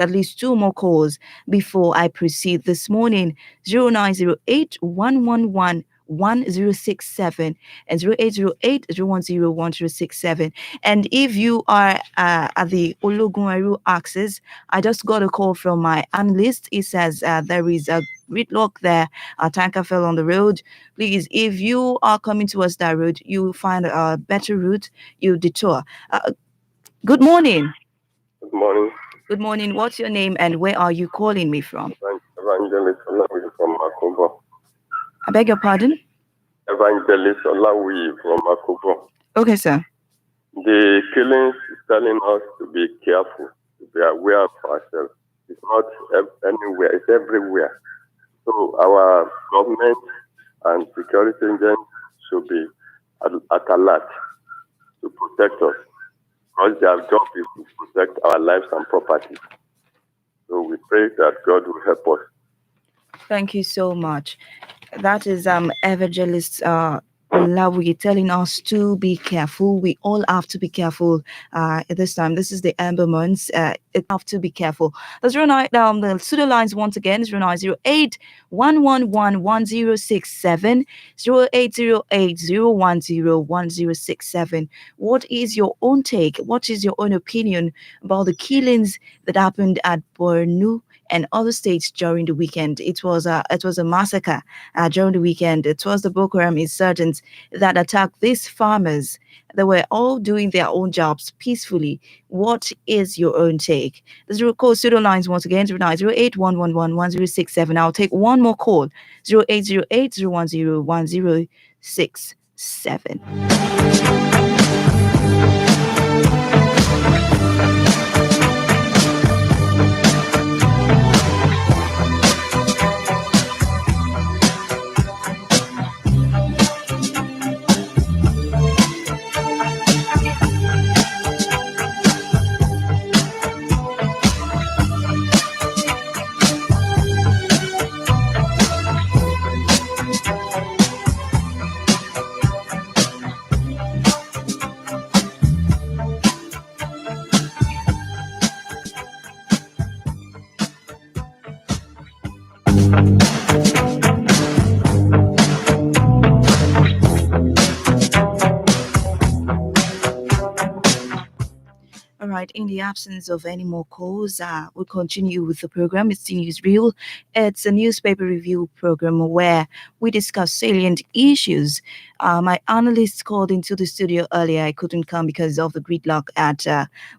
at least two more calls before I proceed this morning. 0908 111 1067 and 0808 010 1067. And if you are at the Ologunwaru axis, I just got a call from my analyst. It says there is a gridlock there. A tanker fell on the road. Please, if you are coming towards that road, you find a better route, you detour. Good morning. Good morning. Good morning. What's your name and where are you calling me from? Evangelist Olawuyi from Makobo. I beg your pardon? Evangelist Olawuyi from Makobo. Okay, sir. The killings is telling us to be careful, to be aware of ourselves. It's not anywhere, it's everywhere. So our government and security agents should be at alert to protect us, because their job is to protect our lives and property. So we pray that God will help us. Thank you so much. That is Evangelist Olawi telling us to be careful. We all have to be careful at this time. This is the Amber months. It have to be careful. Let's run out the pseudo lines once again. 0908 111 1067 0808 010 1067. What is your own take? What is your own opinion about the killings that happened at Bornu and other states during the weekend? It was a massacre during the weekend. It was the Boko Haram insurgents that attacked these farmers. They were all doing their own jobs peacefully. What is your own take? Let's recall pseudo lines once again. 0908 111 1067. I'll take one more call. 0808 010 1067. All right, in the absence of any more calls, we'll continue with the program. It's Newsreel. It's a newspaper review program where we discuss salient issues. My analyst called into the studio earlier. I couldn't come because of the gridlock at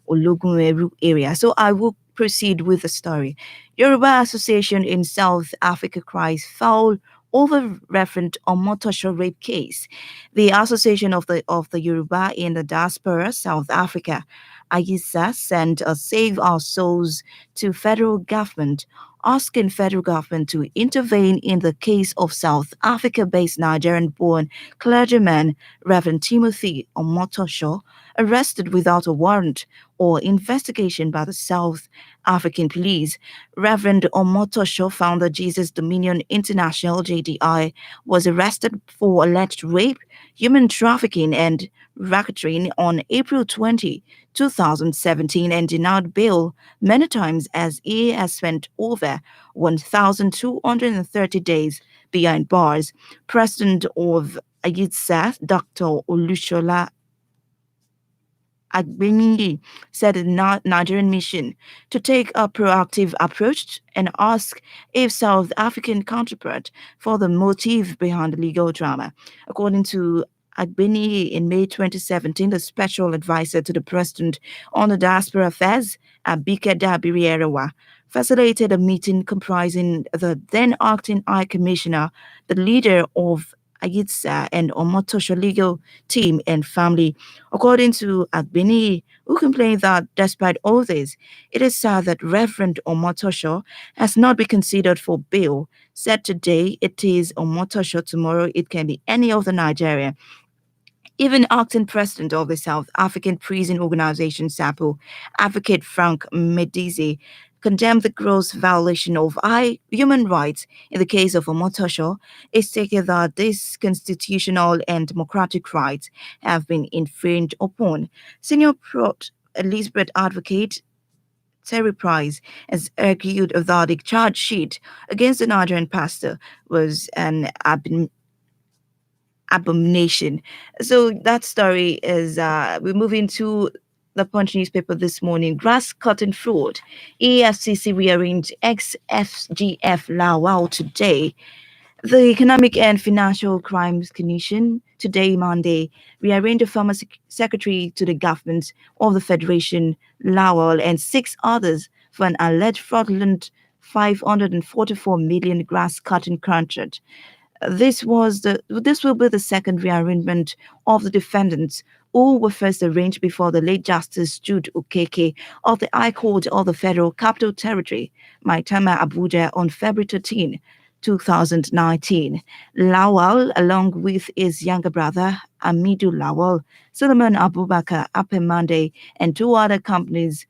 Ologunweru area. So I will proceed with the story. Yoruba Association in South Africa cries foul over Reverend Omotosho rape case. The Association of the Yoruba in the Diaspora, South Africa, AYISA, sent a Save Our Souls to federal government, asking federal government to intervene in the case of South Africa-based Nigerian-born clergyman Reverend Timothy Omotosho, arrested without a warrant or investigation by the South African police. Reverend Omotosho, founder Jesus Dominion International (JDI), was arrested for alleged rape, human trafficking, and racketeering on April 20, 2017, and denied bail many times as he has spent over 1,230 days behind bars. President of AYISA, Dr. Oloruntola Agbenyi, said the Nigerian mission to take a proactive approach and ask its South African counterpart for the motive behind the legal drama. According to Agbenyi, in May 2017, the special advisor to the president on the diaspora affairs, Abike Dabiri, facilitated a meeting comprising the then acting High Commissioner, the leader of AYISA, and Omotosho legal team and family. According to Agbeni, who complained that despite all this, it is sad that Reverend Omotosho has not been considered for bail. Said today it is Omotosho, tomorrow it can be any other Nigeria. Even acting president of the South African prison organization SAPO, Advocate Frank Medizi, condemned the gross violation of human rights in the case of Omotosho. It stated that these constitutional and democratic rights have been infringed upon. Senior Elizabeth Advocate Terry Price has argued that the charge sheet against the Nigerian pastor was an abomination. So that story is we're moving to the Punch newspaper this morning. Grass cutting fraud. EFCC rearranged ex FGF Lawal today. The Economic and Financial Crimes Commission today, Monday, rearranged the former secretary to the government of the Federation, Lawal, and six others for an alleged fraudulent 544 million grass cutting contract. This will be the second rearrangement of the defendants who were first arraigned before the late Justice Jude Okeke of the High Court of the Federal Capital Territory, Maitama Abuja, on February 13, 2019. Lawal, along with his younger brother, Amidu Lawal, Solomon Abubakar Apemande, and two other companies,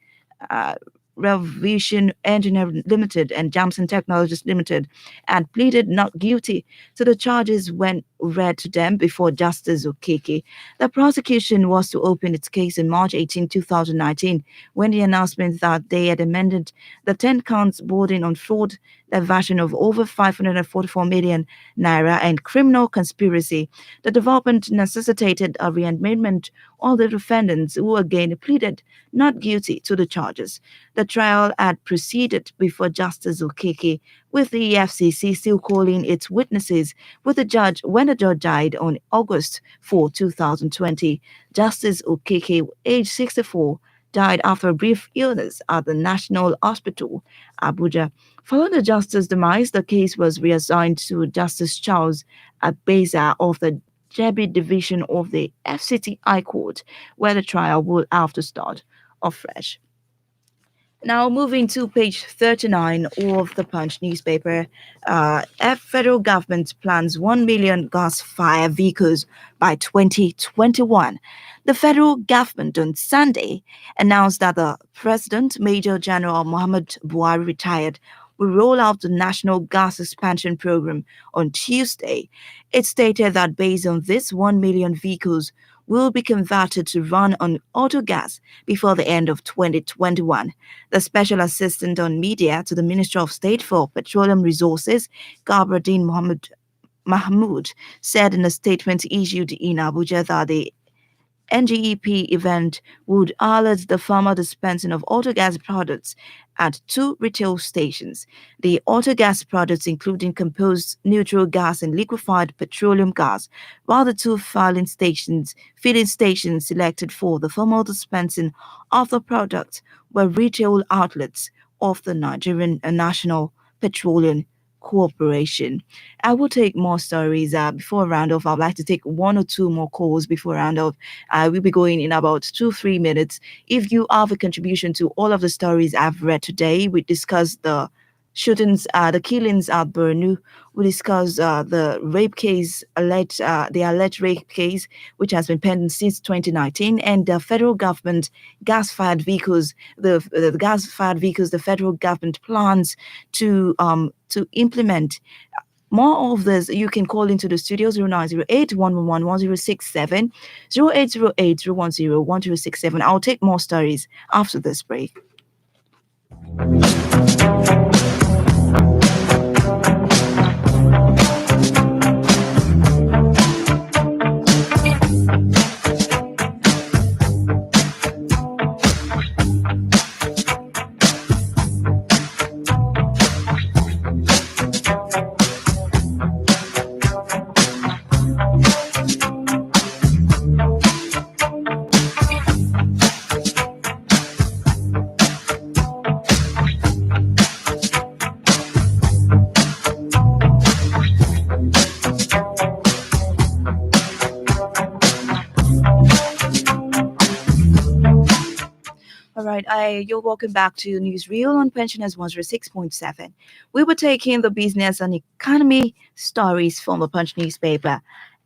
uh, Revision Engineering Limited and Jamson Technologies Limited, and pleaded not guilty to the charges when read to them before Justice Okeke. The prosecution was to open its case in March 18, 2019, when the announcement that they had amended the 10 counts bordering on fraud, diversion of over 544 million naira, and criminal conspiracy. The development necessitated a rearrangement of the defendants who again pleaded not guilty to the charges. The trial had proceeded before Justice Okeke, with the EFCC still calling its witnesses with the judge when the judge died on August 4, 2020. Justice Okeke, age 64, died after a brief illness at the National Hospital, Abuja. Following the justice's demise, the case was reassigned to Justice Charles Abeza of the Jebi Division of the FCT High Court, where the trial will have to start afresh. Now, moving to page 39 of the Punch newspaper, federal government plans 1 million gas-fired vehicles by 2021. The federal government on Sunday announced that the President, Major General Muhammad Buhari, retired, will roll out the National Gas Expansion Program on Tuesday. It stated that based on this, 1 million vehicles will be converted to run on auto gas before the end of 2021. The Special Assistant on Media to the Minister of State for Petroleum Resources, Gabardine Mahmood, said in a statement issued in Abuja that the NGEP event would alert the farmer dispensing of autogas products at two retail stations. The autogas products, including composed neutral gas and liquefied petroleum gas, while the two filling stations selected for the formal dispensing of the product were retail outlets of the Nigerian National Petroleum Corporation. I will take more stories before round off. I'd like to take one or two more calls before round off. We'll be going in about 2-3 minutes. If you have a contribution to all of the stories I've read today, we discussed the shootings, the killings at Bornu. We discussed the rape case, the alleged rape case, which has been pending since 2019, and the federal government gas-fired vehicles, the gas-fired vehicles the federal government plans to implement. More of this, you can call into the studio 0908 111 1067, 0808 010 1067. I'll take more stories after this break. All right, you're welcome back to Newsreel on Pensioners 106.7. We were taking the business and economy stories from the Punch newspaper.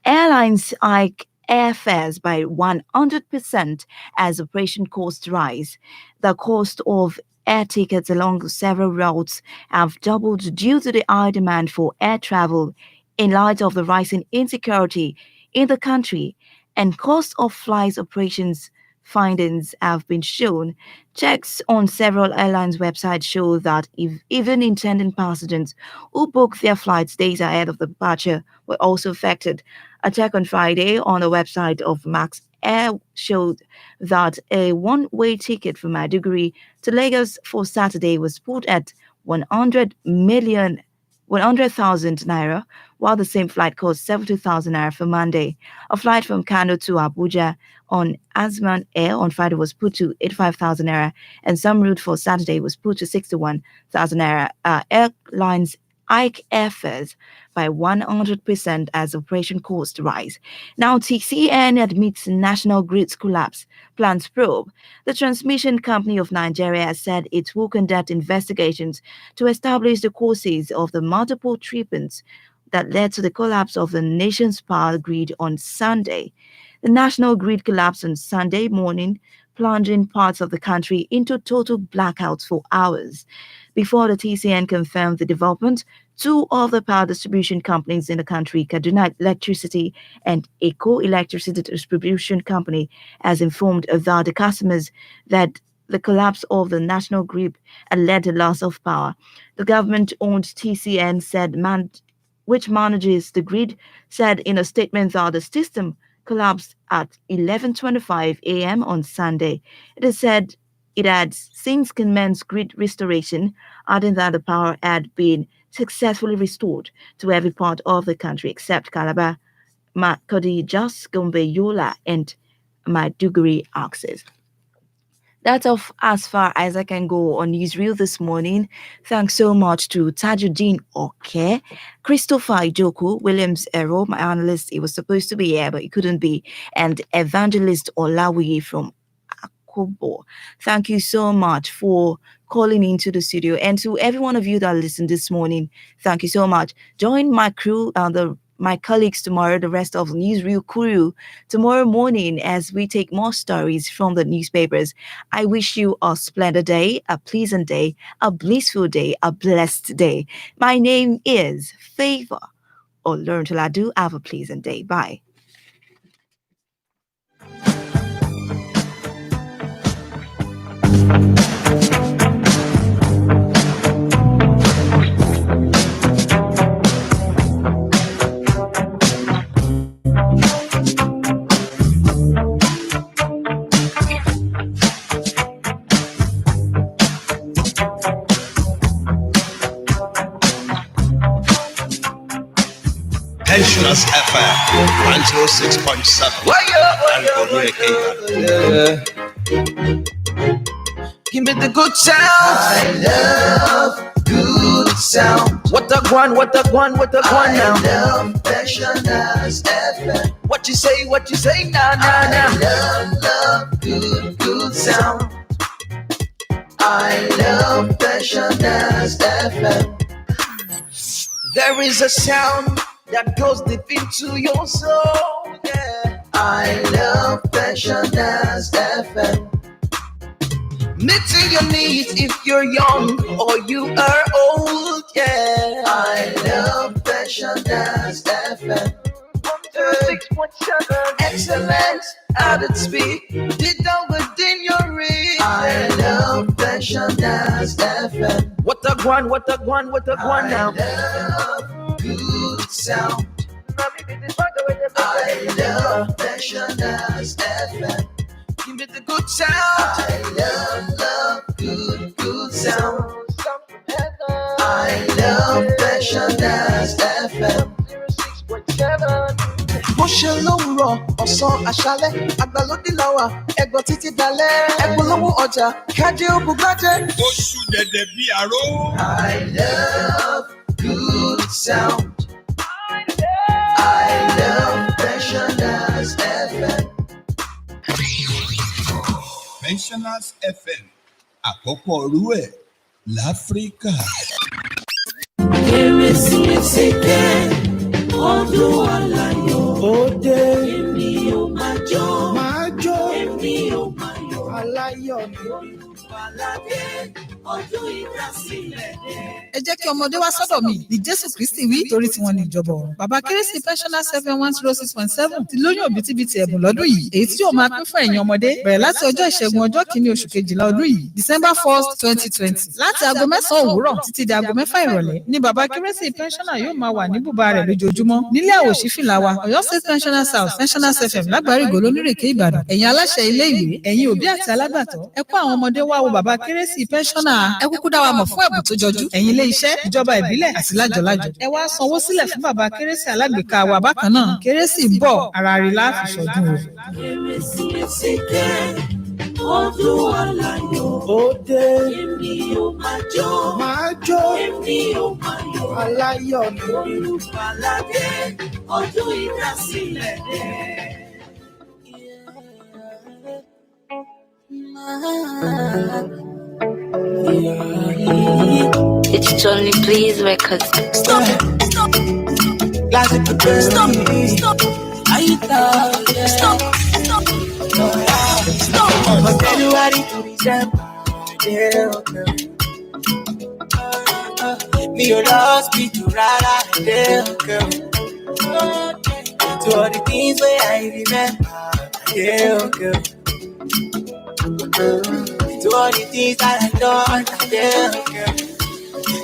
Airlines hike airfares by 100% as operation costs rise. The cost of air tickets along several routes have doubled due to the high demand for air travel in light of the rising insecurity in the country and cost of flight operations findings have been shown. Checks on several airlines' websites show that even intending passengers who booked their flights days ahead of the departure were also affected. A check on Friday on the website of Max Air showed that a one-way ticket from Maiduguri to Lagos for Saturday was put at 100,000 naira, while the same flight cost 70,000 naira for Monday. A flight from Kano to Abuja on Azman Air on Friday was put to 85,000 naira, and some route for Saturday was put to 61,000 naira. Airlines hike airfares by 100% as operation costs rise. Now, TCN admits national grid's collapse, plans probe. The transmission company of Nigeria has said it will conduct investigations to establish the causes of the multiple trippings that led to the collapse of the nation's power grid on Sunday. The national grid collapsed on Sunday morning, plunging parts of the country into total blackouts for hours. Before the TCN confirmed the development, two of the power distribution companies in the country, Kaduna Electricity and Eco Electricity Distribution Company, has informed the customers that the collapse of the national grid had led to loss of power. The government-owned TCN which manages the grid, said in a statement that the system collapsed at 11:25 a.m. on Sunday. It is said it had since commenced grid restoration, adding that the power had been successfully restored to every part of the country except Calabar, Makodi, Jos, Gombe, Yola, and Maiduguri axis. That's off as far as I can go on Newsreel this morning. Thanks so much to Tajuddin Oke, Christopher Ijoku, Williams Ero, my analyst. He was supposed to be here, but he couldn't be, and Evangelist Olawi from Akobo. Thank you so much for calling into the studio. And to every one of you that listened this morning, thank you so much. Join my crew, my colleagues tomorrow, the rest of Newsreel crew, tomorrow morning as we take more stories from the newspapers. I wish you a splendid day, a pleasant day, a blissful day, a blessed day. My name is Favour. Oloruntola. Do have a pleasant day. Bye. Pensioners FM 106.7 Give me the good sound. I love good sound. What a guan now. I love Pensioners FM. What you say, nah. I love good sound. I love Pensioners FM. There is a sound that goes deep into your soul, yeah. I love Pensioners FM. Meeting your needs if you're young or you are old, yeah. I love Pensioners FM. 106.7 excellent added speed, deep down within your reach. I love Pensioners FM. What a guan now. I love good sound. I love Pensioners FM. Give me the good sound. I love good sound. I love Pensioners FM. 06.7. Bó ṣe lówùrọ̀ ọ̀sán àṣálẹ́ àgbàlódé làwà ẹ̀gbọ́n títí dalẹ́ ẹ̀gbọ́lówó ọjà kájí ó bugbájẹ́. Oṣù dẹ̀dẹ̀ bí àró. I love good sound. I love Pensioners FM. Pensioners FM àkọ́kọ́ rú ẹ̀ láfíríkà. Kérésìmesì dé, ọdún aláyọ̀. Ó dé. Èmi ò máa jó. Máa jó. Èmi ò máa yọ̀. Aláyọ̀ ni. Olùgbàlà dé. ọdún ìdásílẹ̀ dé. Ẹ jẹ́ kí ọmọdé wá sọ́dọ̀ mi ní Jésù Kristi wí torí tiwọn ní ìjọba ọ̀run. Bàbá Kérésì Pensioner 710.7 ti lóyún òbítíbitì ẹ̀bùn lọ́dún yìí èyí tí yóò máa pín fún ẹ̀yin ọmọdé bẹ̀rẹ̀ láti ọjọ́ ìṣẹ́gun ọjọ́ kìíní oṣù kejìlá ọdún yìí December 1st 2020 láti aago 9 òwúrọ̀ títí di aago 6 ìrọ̀lẹ́ ní Bàbá Kérésì Pensioner yóò máa wà ní bùbá rẹ̀ lójoojúmọ́ nílé àwòṣífìlà wa Ọ̀yọ́ State Pensioners House Pensioners FM lágbàrígò lónírèké Ìbàdàn. Ẹ̀yin aláṣẹ ilé ìwé ẹ̀yin òbí àti alágbàtọ́ ẹ kó àwọn ọmọdé wá wo Bàbá Kérésì Pensioner ẹ kúkú dá wa mọ̀ fún ẹ̀bùn tó jọjú ẹ̀yin ilé iṣẹ́ ìjọba ìbílẹ̀ àti lájọ̀lájọ̀ ẹ wá sanwó sílẹ̀ fún Bàbá Kérésì alágbèéká wa bákan náà Kérésì ń bọ̀ ara rí láàfin ṣọdún o. Kérésìmesì kẹ́ ọdún aláyọ̀ ó dé èmi ò máa jó èmi ò máa yọ̀ aláyọ̀ ni. olùgbàlàdé ọdún ìdásílẹ̀ dé. It's Johnny Please Records. Stop. Classic Stop. From January to December, yeah, okay. Me ò lọ hospital rárá, yeah, okay. To all the things where I remember, yeah, okay. To all the things that I done, yeah, okay.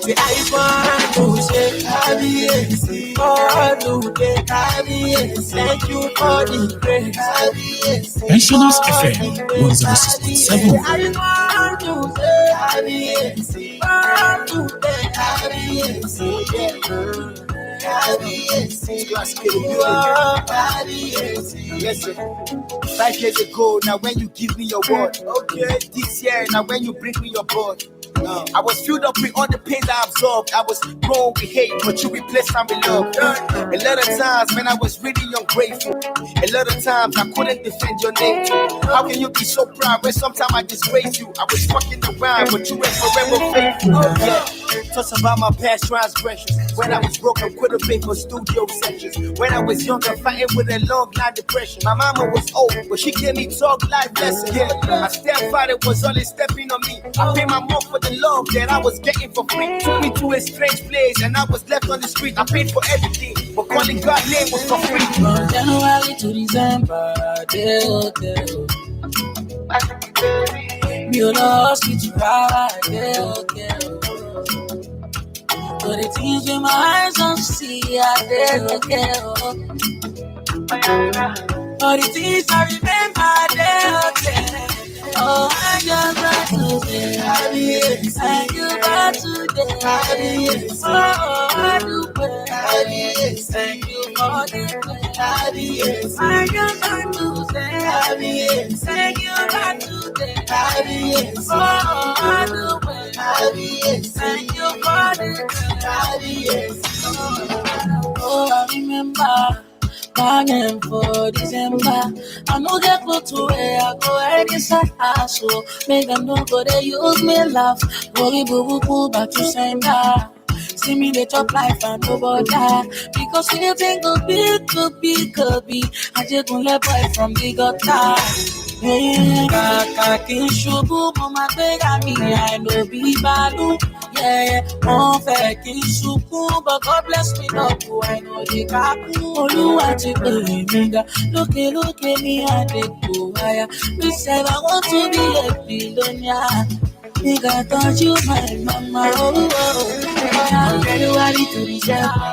Say I want to say Kábíyèsí ọdún dé Kábíyèsí. Thank you for the grace Kábíyèsí. Pensioners FM 106.7. I want to say Kábíyèsí ọdún dé Kábíyèsí. Kábíyèsí. You are Kábíyèsí. Listen. 5 years ago, now when you give me your word, okay. This year, now when you bring me your board, I was filled up with all the pain that I absorbed. I was grown with hate, but you replaced time with love. A lot of times, man, I was really ungrateful. A lot of times, I couldn't defend your name. How can you be so proud when sometimes I disgrace you? I was fucking around, but you were forever faithful. Yeah. Talks about my past transgressions. When I was broke, I could have paid for studio sessions. When I was younger, fighting with a long line depression. My mama was old, but she gave me talk life lessons. Yeah. My stepfather was always stepping on me. I paid my mom for the love that I was getting for free. Took me to a strange place and I was left on the street. I paid for everything, but calling God's name was for free. From January to December, mi ò lọ hospital rárá, but the things with my eyes don't see, all the things I remember, oh, I just want to say Kábíyèsí. Thank you for today. Kábíyèsí. Oh, I do pray. Kábíyèsí. Thank you for the day. Kábíyèsí. I just want to say Kábíyèsí. Thank you for today. Kábíyèsí. Oh, I do pray. Kábíyèsí. Thank you for the day. Kábíyèsí. Oh, I remember. Bargain for December. I no get close to where I go inside so make them know go they use me laugh. Worry boo boo back to sender. See me the top life and no bother. Because anything could be. I just gonna let boy from the gutter. Kàkà kí n ṣubú mo máa gbéra mi àìlóbí bálú. Wọ́n fẹ́ kí n sunkún but God bless me lọ́kù àìlóye kákún. Olúwa ti pè mí ga lókè ní àdékò àyà. Me say I want to be a billionaire. Think I thought you my mama. January to December.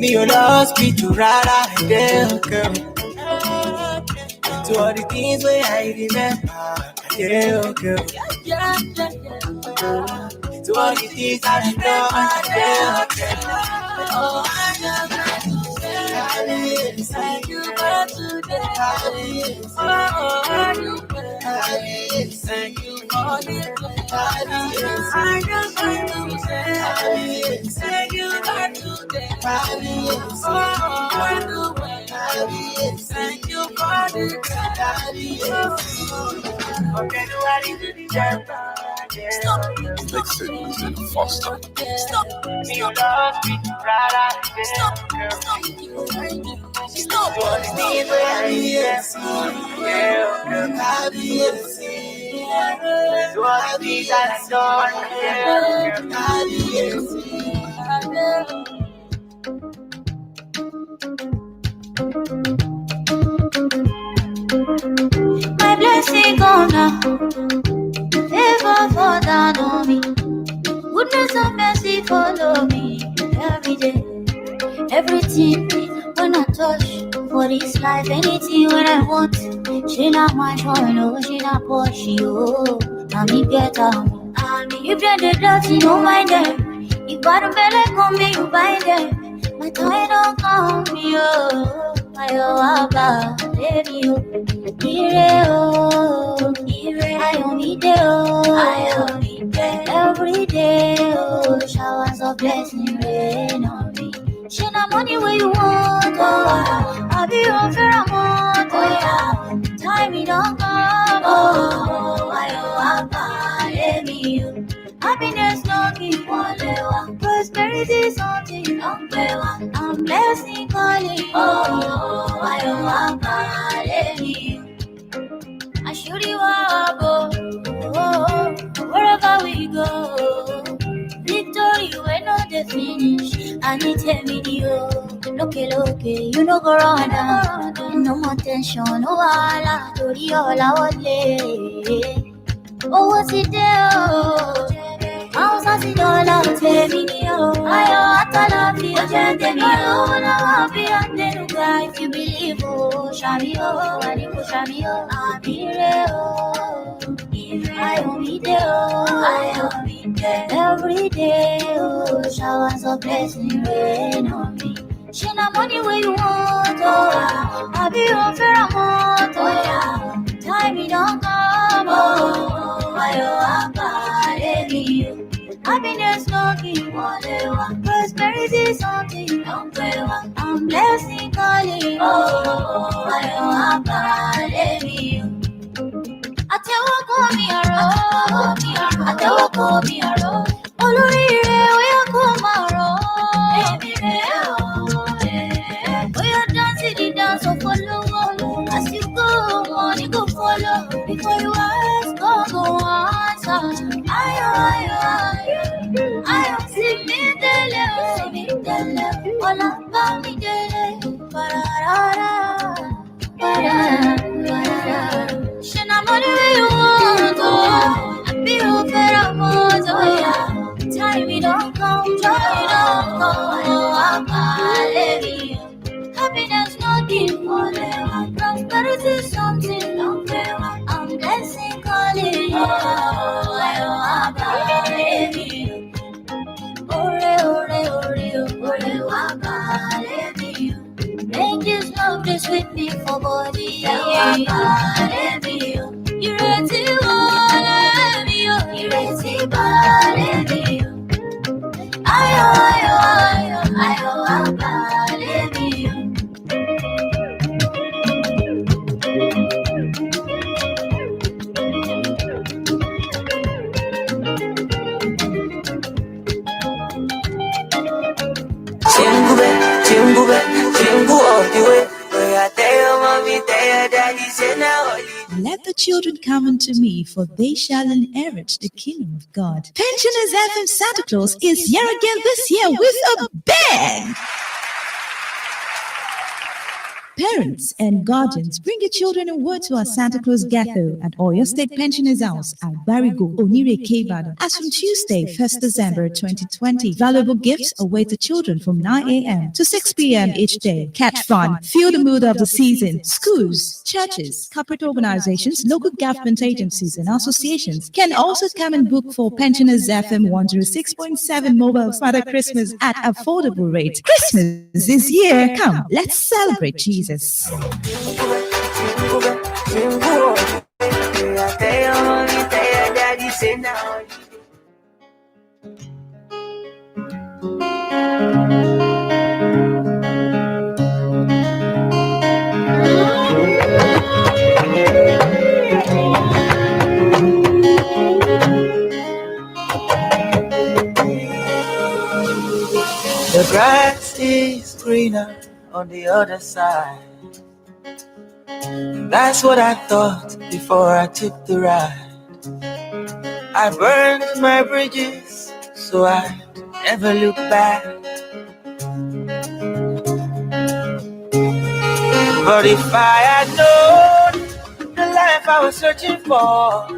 Me ò lọ hospital rárá, girl. To all the things where I remember, girl. To all the things I remember, oh, I just want to say Kábíyèsí. Thank you for today. Kábíyèsí. Oh, I do pray. Kábíyèsí. Thank you for the day. Kábíyèsí. I just want to say Kábíyèsí. Thank you for today. Kábíyèsí. Oh, I do pray. Kábíyèsí. Thank you for the day. Kábíyèsí. From January to December. Stop. Listen, Foster. Stop. Me your love me rara. Stop. Stop. Kábíyèsí. So happy that song. My blessing come now, favor fall down on me. Goodness and mercy follow me every day. Everything when I touch for this life, anything when I want. She not my phone, oh, she not push you. Now me get out. If they're the dirty, don't mind them. If bottom belly come me, you bind them. My time don't come me, oh. My abba, baby, oh. Ire, oh. Ire, I only day, oh. I only day. Every day, oh. Showers of blessing rain on me. She not money where you want, oh. I be on fair amount, oh yeah. Time it don't come, oh. I abba, baby, oh. Happiness knocking, one prosperity something, I'm blessing calling. Oh, I don't want I should you go, wherever we go. Victory, we're not the finish. I need a video. Look, you know go around. No more tension, no wala. To the all I want. Oh, what's it there? How's it all out? Tell me, I love you, tell me, I be on the guy. If you believe, oh, Shami, oh, I'm here, I only there, every day, oh, showers of blessing rain on me. She not money where you want, oh, I be on fair amount, oh, yeah. Time it don't come, oh, I baby. Happiness knocking, one prosperity something, I'm blessing calling, oh, I baby. I tell what call me a road, I tell what call me a road. Olorire, we come a road, baby, we are dancing the dance of follow. As you go, money go follow. Before you ask, go answer. I see me dele, all about me dele. She not money where you want, oh. I be over a month, oh yeah. Time it don't come, joy don't come, oh I'm happiness knocking, oh. Prosperity something, I'm blessing calling, oh I'm baby. Ore, baby. Make this love this with me for body. You ready, you ready, baby. Ayo, baby. Chingu all the way. Where I tell your mommy, tell your daddy, say now only. Let the children come unto me, for they shall inherit the kingdom of God. Pensioners FM Santa Claus is here again this year with a bang! Parents and guardians, bring your children and word to our Santa Claus Gather at Oyo State Pensioners House at Barigo, Onire Kebada. As from Tuesday, 1st December 2020, valuable gifts await the children from 9 a.m. to 6 p.m. each day. Catch fun, feel the mood of the season. Schools, churches, corporate organizations, local government agencies, and associations can also come and book for Pensioners FM 106.7 mobile Father Christmas at affordable rates. Christmas is here. Come, let's celebrate Jesus. The grass is greener on the other side. That's what I thought before I took the ride. I burned my bridges, so I never look back. But if I had known the life I was searching for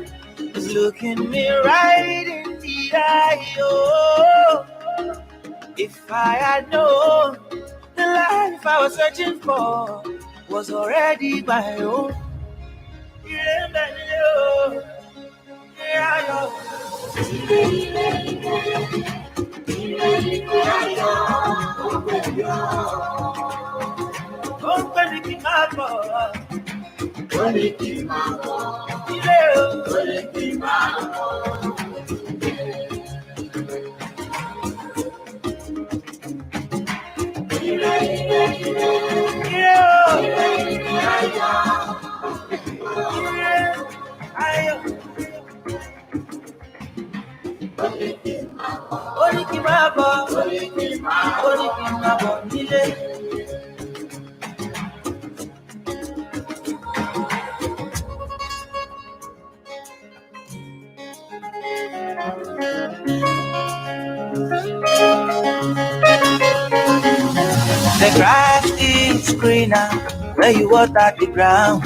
was looking me right in the eye, oh. If I had known the life I was searching for was already my own. The grass is greener where you water the ground.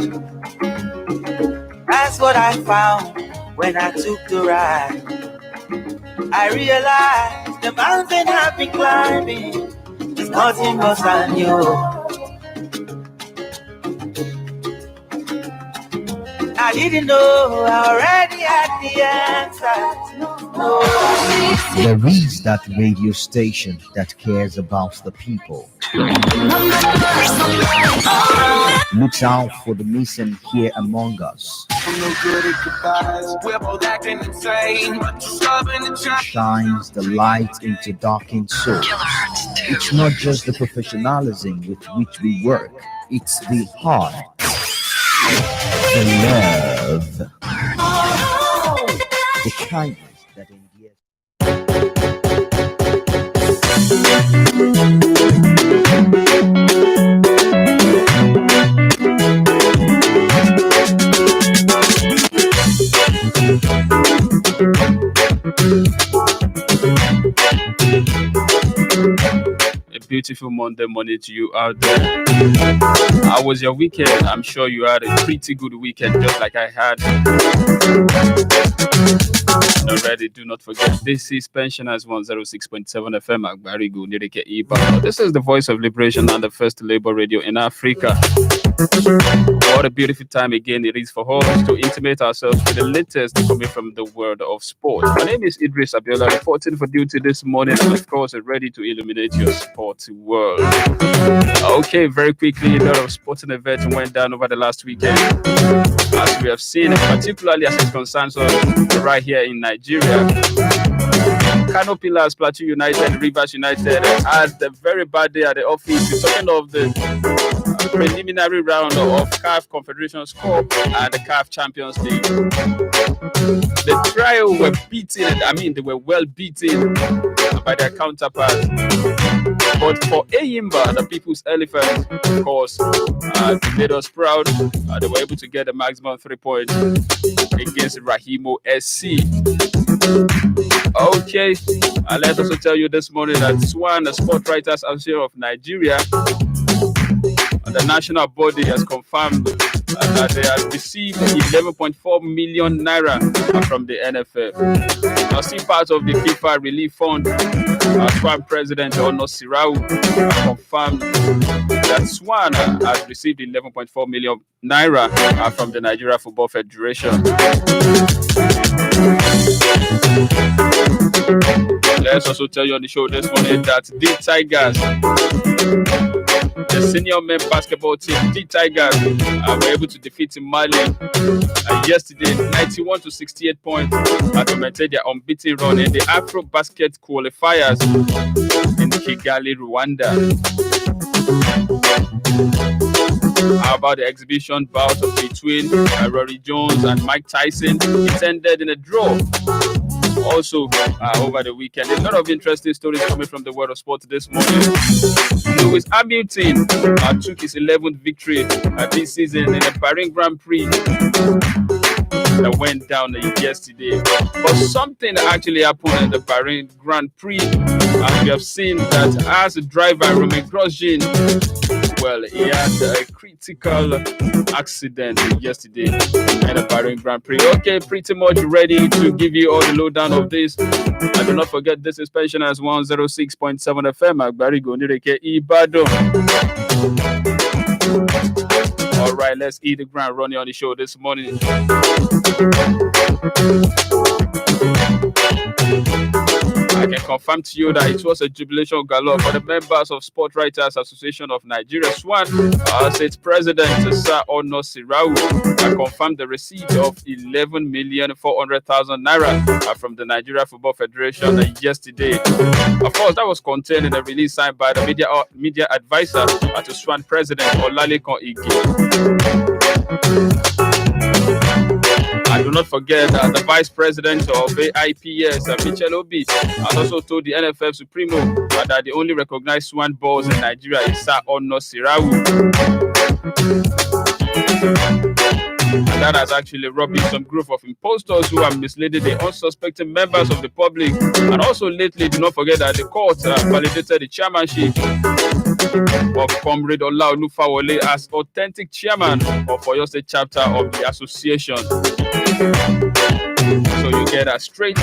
That's what I found when I took the ride. I realized the mountain I've been climbing is nothing but sand, yo. I didn't know I already had the answers. No. There is that radio station that cares about the people. Looks out for the missing here among us. Shines the light into darkened souls. It's not just the professionalism with which we work, it's the heart, the love, the kindness that endears. A beautiful Monday morning to you out there. How was your weekend? I'm sure you had a pretty good weekend, just like I had. And already, do not forget, this is Pensioners 106.7 FM Agbarigu Nirike Iba. This is the voice of liberation and the first labor radio in Africa. What a beautiful time again it is for us to intimate ourselves with the latest coming from the world of sport. My name is Idris Abiola, reporting for duty this morning, and of course, ready to illuminate your sports world. Okay, very quickly, a lot of sporting events went down over the last weekend, as we have seen, particularly as it concerns us right here in Nigeria. Kano Pillars, Plateau United, Rivers United had a very bad day at the office. We're talking of the preliminary round of CAF Confederations Cup and the CAF Champions League. The trio were beaten, they were well beaten by their counterparts. But for Eyimba, the People's Elephant, of course, they made us proud. They were able to get the maximum 3 points against Rahimo SC. Okay, let's also tell you this morning that SWAN, the Sport Writers Association of Nigeria, the national body has confirmed that they have received 11.4 million naira from the NFF. Now, still part of the FIFA Relief Fund, SWAN President Ono Sirau confirmed that SWAN has received 11.4 million naira from the Nigeria Football Federation. Let's also tell you on the show this morning that the Tigers, the senior men basketball team, the Tigers, were able to defeat Mali yesterday, 91-68 points, to maintain their unbeaten run in the Afro Basket qualifiers in Kigali, Rwanda. How about the exhibition bout between Rory Jones and Mike Tyson? It ended in a draw. Also, over the weekend, a lot of interesting stories coming from the world of sports this morning. Lewis Hamilton took his 11th victory this season in the Bahrain Grand Prix. that went down yesterday. But something actually happened in the Bahrain Grand Prix, and we have seen that as a driver, Romain Grosjean, well, he had a critical accident yesterday in the Bahrain Grand Prix. Okay, pretty much ready to give you all the lowdown of this. And do not forget, this is Pensioners 106.7 FM. Agbarigo Nireke Ibadan. All right, let's eat the ground running on the show this morning. I can confirm to you that it was a jubilation galore for the members of Sport Writers Association of Nigeria, SWAN, as its president, Sir Ono Sirau, confirmed the receipt of 11,400,000 naira from the Nigeria Football Federation yesterday. Of course, that was contained in a release signed by the media advisor to SWAN president Olalekan Ige. And do not forget that the vice president of AIPS, Michel Obi, has also told the NFF Supremo that the only recognized SWAN boss in Nigeria is Sir Ono Sirau. And that has actually robbed some group of impostors who have misleading the unsuspecting members of the public. And also lately, do not forget that the court validated the chairmanship of Comrade Oloruntola as authentic chairman of Oyo State chapter of the association. So you get that straight.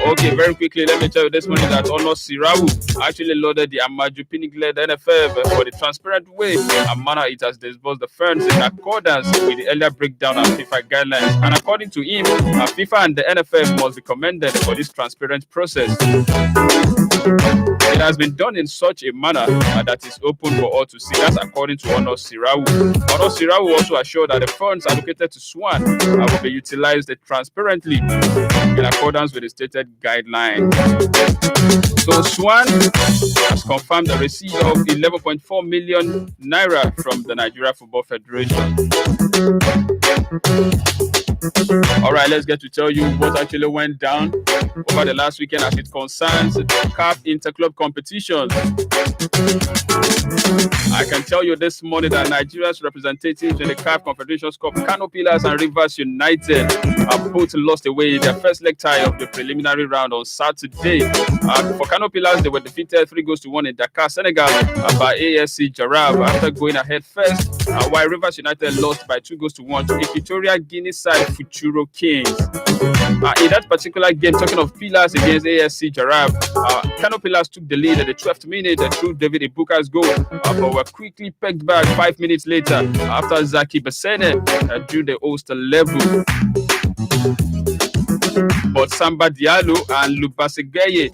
Okay, very quickly, let me tell you this morning that Ono Sirau actually lauded the Amaju Pinnick-led NFF for the transparent way and manner it has disbursed the funds in accordance with the earlier breakdown of FIFA guidelines. And according to him, FIFA and the NFF must be commended for this transparent process. It has been done in such a manner that is open for all to see. That's according to Ono Sirau. Ono Sirau also assured that the funds allocated to SWAN will be utilized transparently in accordance with the stated guidelines. So SWAN has confirmed the receipt of 11.4 million naira from the Nigeria Football Federation. All right, let's get to tell you what actually went down over the last weekend as it concerns CAF Interclub competitions. I can tell you this morning that Nigeria's representatives in the CAF Confederations Cup, Kano Pillars and Rivers United, have both lost away in their first leg tie of the preliminary round on Saturday. For Kano Pillars, they were defeated 3-1 in Dakar, Senegal by ASC Jarab after going ahead first, while Rivers United lost by 2-1 to Equatorial Guinea side Futuro Kings. In that particular game, talking of Pillars against ASC Jarab, Kano Pillars took the lead at the 12th minute through David Ibuka's goal, but were quickly pegged back 5 minutes later after Zaki Basene drew the host level. But Samba Diallo and Lubasegeye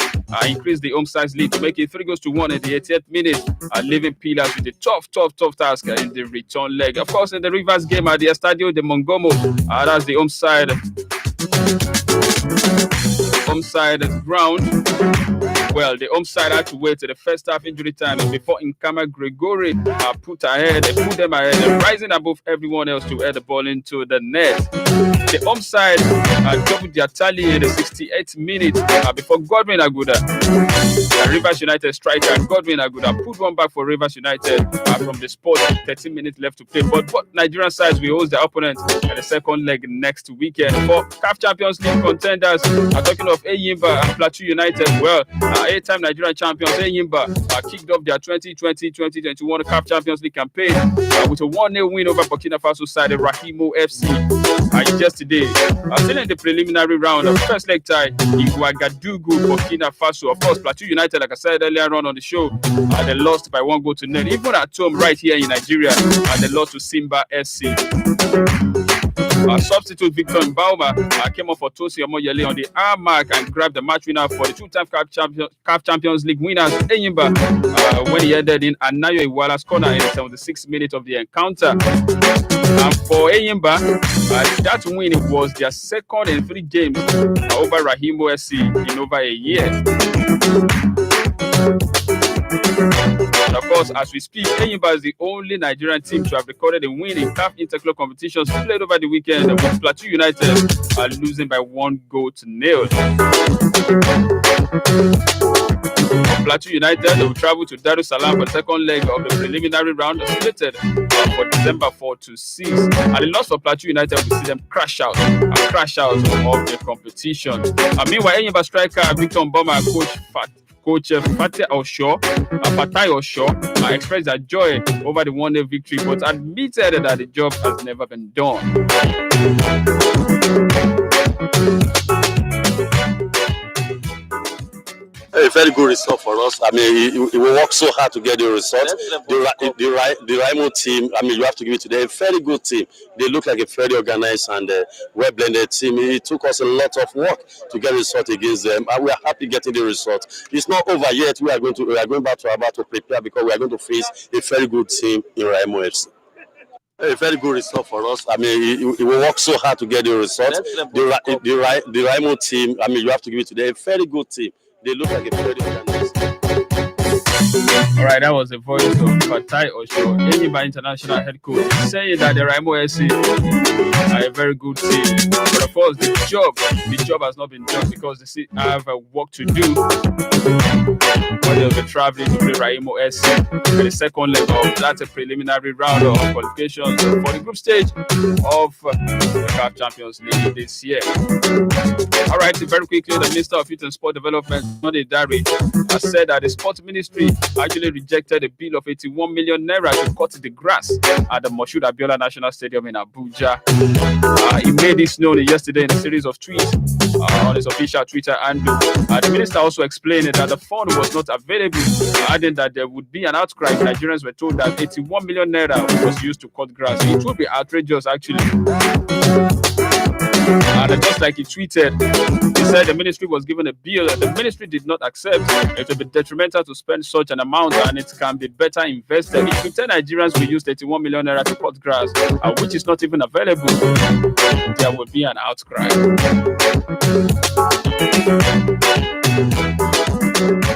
increased the home side's lead to make it 3-1 in the 80th minute, leaving Pillars with a tough task in the return leg. Of course, in the Rivers game at the Estadio de Mongomo, that's the home side ground. Well, the home side had to wait to the first half injury time before Nkama Gregory put them ahead, and rising above everyone else to head the ball into the net. The home side doubled their tally in the 68th minute before Godwin Aguda, Rivers United striker Godwin Aguda, put one back for Rivers United from the spot with 13 minutes left to play. But both Nigerian sides will host their opponents at the second leg next weekend. For CAF Champions League contenders, talking of Eyimba and Plateau United, well, 8-time Nigerian champions Eyimba kicked off their 2020-2021 CAF Champions League campaign with a 1-0 win over Burkina Faso side Rahimo FC yesterday. Still in the preliminary round of first leg tie in Ouagadougou, Burkina Faso. Of course, Plateau United, like I said earlier on the show, they lost by 1-0. Even at home right here in Nigeria, they lost to Simba SC. Substitute Victor Mbauma came off for Tosi Omoyele on the hour mark and grabbed the match winner for the two-time CAF Champions League winners, Eyimba, when he headed in Anayo Iwala's corner in the 76th minute of the encounter. And for Eyimba, that win was their second in 3 games over Rahimo SC in over a year. And of course, as we speak, Eyimba is the only Nigerian team to have recorded a win in CAF Interclub competitions played over the weekend, with Plateau United losing by 1-0. Plateau United will travel to Darussalam for the second leg of the preliminary round, slated for December 4 to 6. And the loss for Plateau United will see them crash out of the competition. Meanwhile, Enyimba striker Victor Mboma, Coach Fatai Osho expressed their joy over the 1-0 victory, but admitted that the job has never been done. A very good result for us. I mean, we worked so hard to get the result. The Raimo team, I mean, you have to give it to them. A very good team. They look like a very organized and well-blended team. It took us a lot of work to get a result against them, and we are happy getting the result. It's not over yet. We are going back to Aba to prepare because we are going to face a very good team in Raimo FC. A very good result for us. I mean, we worked so hard to get the result. The Raimo team, I mean, you have to give it to them. A very good team. They look like a very organized. All right, that was the voice of Fatai Osho, Enyimba international head coach, saying that the Raimo SC are a very good team. But of course, the job has not been done because they have work to do. When they'll be traveling to play Raimo SC for the second leg of that preliminary round of qualifications for the group stage of the CAF Champions League this year. All right, very quickly, the Minister of Youth and Sport Development, Monday Dari, has said that the Sports Ministry actually rejected a bill of 81 million naira to cut the grass at the Moshood Abiola National Stadium in Abuja. He made this known yesterday in a series of tweets on his official Twitter handle. The minister also explained that the fund was not available, adding that there would be an outcry. Nigerians were told that 81 million naira was used to cut grass. It would be outrageous, actually. And just like he tweeted, he said the ministry was given a bill and the ministry did not accept. It will be detrimental to spend such an amount and it can be better invested. If you tell Nigerians we use 31 million naira to cut grass, which is not even available, there will be an outcry.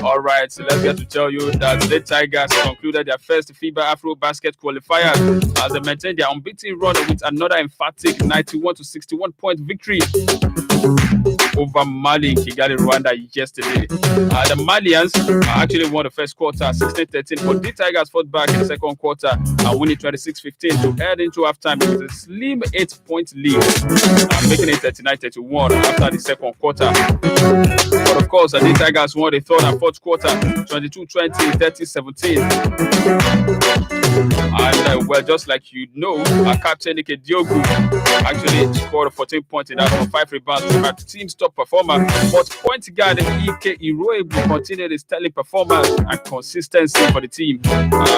All right, so let's get to tell you that the Tigers concluded their first FIBA Afro Basket qualifiers as they maintained their unbeaten run with another emphatic 91-61 point victory over Mali in Kigali, Rwanda yesterday. The Malians actually won the first quarter 16-13, but the Tigers fought back in the second quarter and winning 26-15 to head into halftime with a slim 8-point lead, making it 39-31 after the second quarter. But of course, the Tigers won the third and fourth quarter 22-20, 30-17. And well, just like you know, our captain Ike Diogu actually scored 14 points in that from 5 rebounds to the team's top performer. But point guard Ike Iroebu continued his stellar performance and consistency for the team,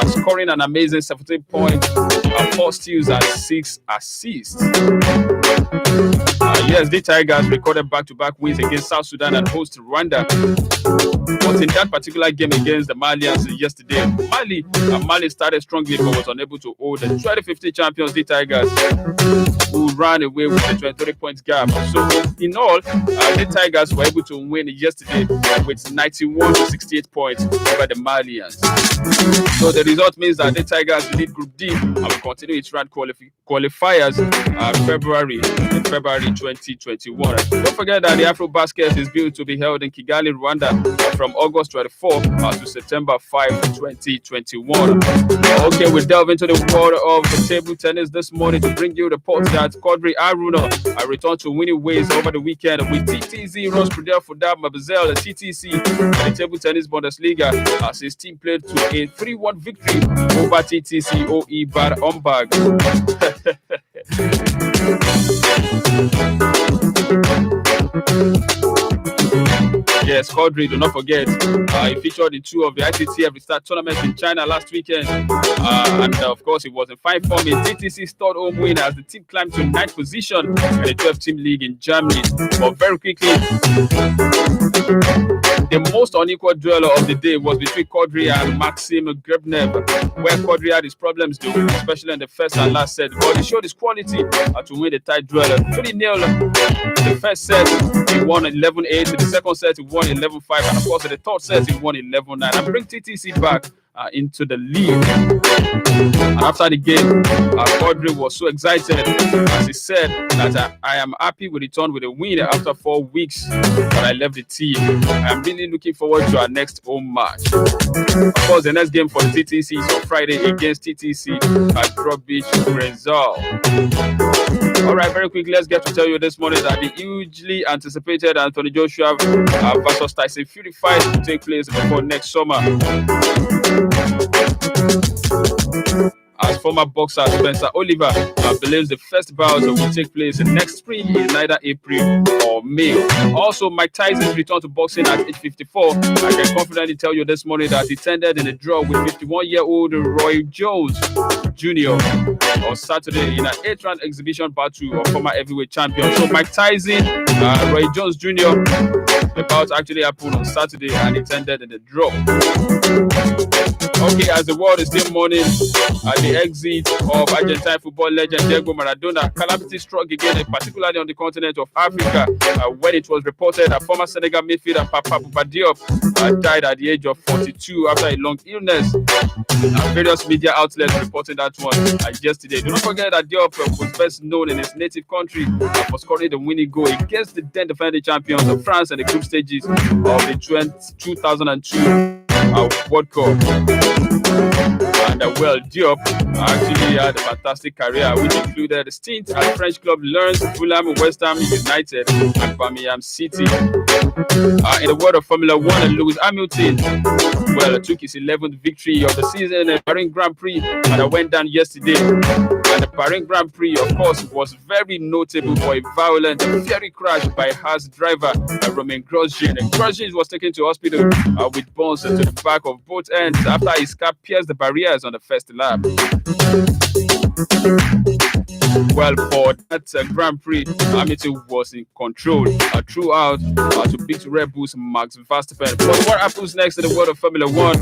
scoring an amazing 17 points, 4 steals and 6 assists. Yes, the Tigers recorded back-to-back wins against South Sudan and host Rwanda. But in that particular game against the Malians yesterday, Mali started strongly but was unable to hold the 2015 champions, the Tigers, who ran away with a 23-point gap. So in all, the Tigers were able to win yesterday with 91-68 points over the Malians. So the result means that the Tigers lead Group D and will continue its round qualifiers February 2021. Don't forget that the Afro Basket is built to be held in Kigali, Rwanda from August 24 to September 5, 2021. Okay, we delve into the world of the table tennis this morning to bring you the report that Quadri Aruna returned to winning ways over the weekend with TTZ Rose Prudel Fudab Mabazel, TTC, the table tennis Bundesliga, as his team played to a 3-1 victory over TTC OE Bar Ombag. Yes, Quadri, do not forget, he featured in 2 of the ITTF Restart tournaments in China last weekend. And of course, he was in fine form in TTC's third home win as the team climbed to 9th position in the 12-team league in Germany. But very quickly, the most unequal duel of the day was between Quadri and Maxim Grebnev, where Quadri had his problems too, especially in the first and last set. But he showed his quality to win the tight duel 3-0. The first set, he won 11-8. The second set, he won 11-5. And of course, in the third set, he won 11-9. And bring TTC back into the league. And after the game, Quadri was so excited as he said that I am happy we returned with a win after 4 weeks that I left the team. I am really looking forward to our next home match. Of course, the next game for the TTC is on Friday against TTC at Drop Beach, Brazil. All right, very quickly, let's get to tell you this morning that the hugely anticipated Anthony Joshua versus Tyson Fury fight will take place before next summer. As former boxer Spencer Oliver believes the first bout will take place next spring in either April or May. Also, Mike Tyson's return to boxing at age 54. I can confidently tell you this morning that he ended in a draw with 51-year-old Roy Jones Jr. on Saturday in an 8-round exhibition battle of former heavyweight champion. So Mike Tyson, Roy Jones Jr. The bout actually happened on Saturday and it ended in a draw. Okay, as the world is still mourning at the exit of Argentine football legend Diego Maradona, calamity struck again, particularly on the continent of Africa, when it was reported that former Senegal midfielder Papa Bouba Diop died at the age of 42 after a long illness. Various media outlets reporting that one yesterday. Do not forget that Diop was best known in his native country for scoring the winning goal against the then defending champions of France in the group stages of the 2002 World Cup. And Diop actually had a fantastic career, which included a stint at French club Lens, Fulham, West Ham United, and Birmingham City. In the world of Formula 1, Lewis Hamilton took his 11th victory of the season in the Bahrain Grand Prix, and went down yesterday. And the Bahrain Grand Prix, of course, was very notable for a violent, fiery crash by Haas driver Romain Grosjean. And Grosjean was taken to hospital with burns to the back of both ends after his car pierced the barriers on the first lap. Well, for that Grand Prix, Hamilton was in control throughout to beat Red Bull's Max Verstappen. But what happens next in the world of Formula 1?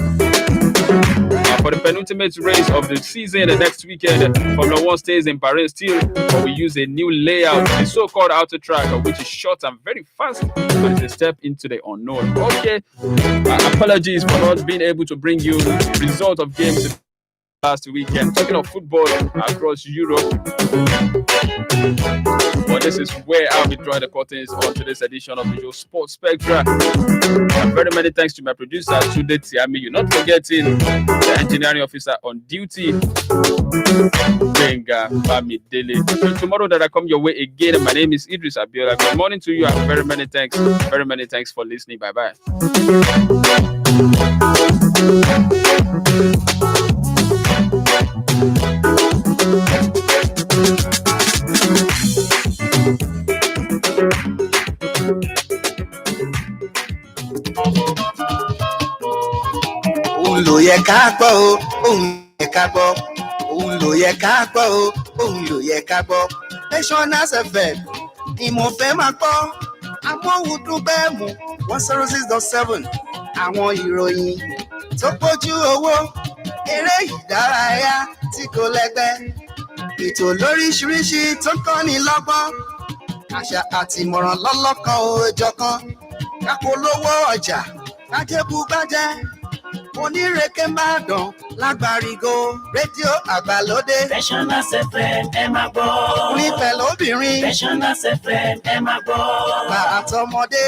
For the penultimate race of the season, the next weekend, Formula 1 stays in Bahrain still, but we use a new layout, the so-called outer track, which is short and very fast, and it's a step into the unknown. Okay, apologies for not being able to bring you the result of games last weekend. Talking of football across Europe, but this is where I'll be drawing the curtains on today's edition of Visual Sports Spectra. Very many thanks to my producer, Tunde Tiami. You're not forgetting the engineering officer on duty, Benga Bamidele. Tomorrow that I come your way again, my name is Idris Abiola. Good morning to you, and very many thanks for listening. Bye-bye. Òun ló yẹ ká gbọ́ o, òun yẹ ká gbọ́. Òun ló yẹ ká gbọ́ o, òun ló yẹ ká gbọ́. National FM ni mo fẹ́ máa gbọ́. Amóhùndún bẹ́ẹ̀ mú 106.7. Àwọn ìròyìn tó pójú owó, eré ìdárayá tí kò lẹ́gbẹ́. Ètò lóríṣiríṣi tó ń kọ́ni lọ́gbọ́n. Àṣà àti ìmọ̀ràn lọ́lọ́kan òòjọ́kan. Kápolówó ọjà, kájébùgbájẹ́. Onírèké Ìbàdàn lágbàrígò rédíò àgbàlódé. National FM ẹ máa gbọ́. Orin pẹ̀lú obìnrin. National FM ẹ máa gbọ́. Bàbá àtọmọdé.